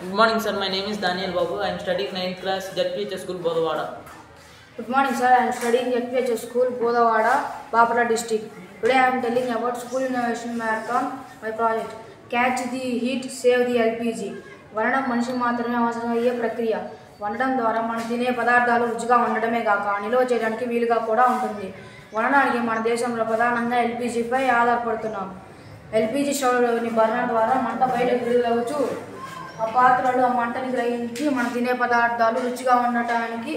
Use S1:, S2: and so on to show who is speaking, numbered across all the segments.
S1: Good morning, sir. My name is Daniel Babu. I am studying 9th class JPH School, Bodawada.
S2: Good morning, sir. I am studying JPH School, Bodawada, Bapara district. Today I am telling about School Innovation Marathon, my project. Catch the heat, save the LPG. వండడం మనిషికి మాత్రమే అవసరమయ్యే ప్రక్రియ. వండడం ద్వారా మనం తినే పదార్థాలు రుచిగా ఉండడమే కాక నిల్వ చేయడానికి వీలుగా కూడా ఉంటుంది. వండడానికి మన దేశంలో ప్రధానంగా ఎల్పిజిపై ఆధారపడుతున్నాం. ఎల్పిజి స్టవ్లోని బర్నర్ ద్వారా మంట బయటకు విడుదలవచ్చు. ఆ పాత్రలో ఆ మంటని గ్రహించి మనం తినే పదార్థాలు రుచిగా ఉండటానికి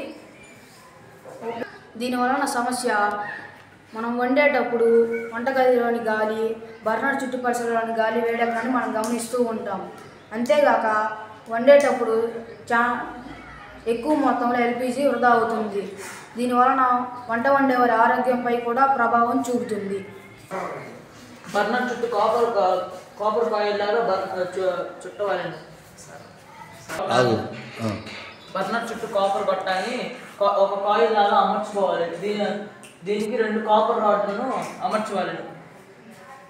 S2: దీనివలన సమస్య మనం వండేటప్పుడు వంటగదిలోని గాలి బర్నర్ చుట్టుపరిసరలోని గాలి వేడెక్కడాన్ని మనం గమనిస్తూ ఉంటాం. అంతేగాక వండేటప్పుడు ఎక్కువ మొత్తంలో ఎల్పిజి వృధా అవుతుంది. దీనివలన వంట వండేవారి ఆరోగ్యంపై కూడా ప్రభావం చూపుతుంది.
S1: బర్నర్ చుట్టూ కాపర్ కాయిల్ లాగా చుట్టవాలండి. బర్నర్ చుట్టూ కాపర్ గొట్టాన్ని ఒక కాయిల్ లాగా అమర్చుకోవాలి. దీనికి 2 కాపర్ రాడ్లను అమర్చుకోవాలండి.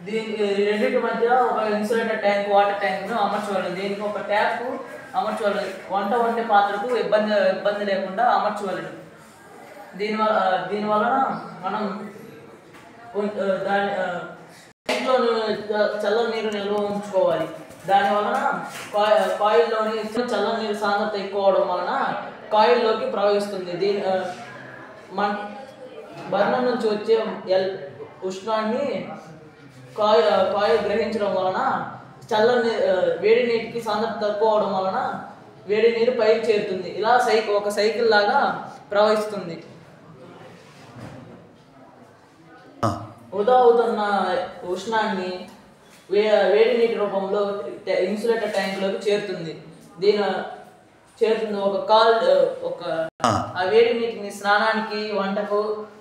S1: దీనికి రెండింటి మధ్య ఒక ఇన్సులేటర్ ట్యాంక్, వాటర్ ట్యాంక్ను అమర్చుకోవాలి. దీనికి ఒక ట్యాప్ అమర్చుకోవాలి. వంట వండే పాత్రకు ఇబ్బంది లేకుండా అమర్చుకోవాలి. దీనివలన మనం ఇంట్లో చల్ల నీరు నిల్వ ఉంచుకోవాలి. దానివలన కాయిల్లోని చల్ల నీరు సాంద్రత ఎక్కువ అవడం వలన కాయిల్లోకి ప్రవహిస్తుంది. బర్నర్ నుంచి వచ్చే ఉష్ణాన్ని కాయిల్ గ్రహించడం వలన వేడి నీటికి సాంద్రత తక్కువ అవడం వలన వేడి నీరు పైకి చేరుతుంది. ఇలా ఒక సైకిల్ లాగా ప్రవహిస్తుంది. వృధా అవుతున్న ఉష్ణాన్ని వేడి నీటి రూపంలో ఇన్సులేటర్ ట్యాంక్లోకి చేరుతుంది. ఆ వేడి నీటిని స్నానానికి, వంటకు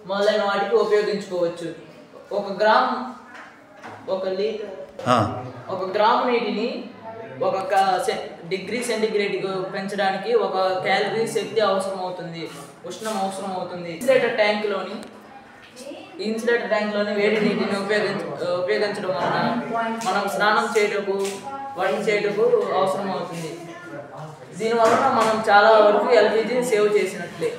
S1: మొదలైన వాటికి ఉపయోగించుకోవచ్చు. ఒక గ్రాము నీటిని 1 డిగ్రీ సెంటీగ్రేడ్కు పెంచడానికి 1 క్యాలరీ శక్తి ఉష్ణం అవసరం అవుతుంది. ఇన్సులేటర్ ట్యాంక్లోని వేడి నీటిని ఉపయోగించడం వలన మనం స్నానం చేయటకు, వంట చేయటకు అవసరం అవుతుంది. దీనివలన మనం చాలా వరకు ఎల్పిజి సేవ్ చేసినట్లే.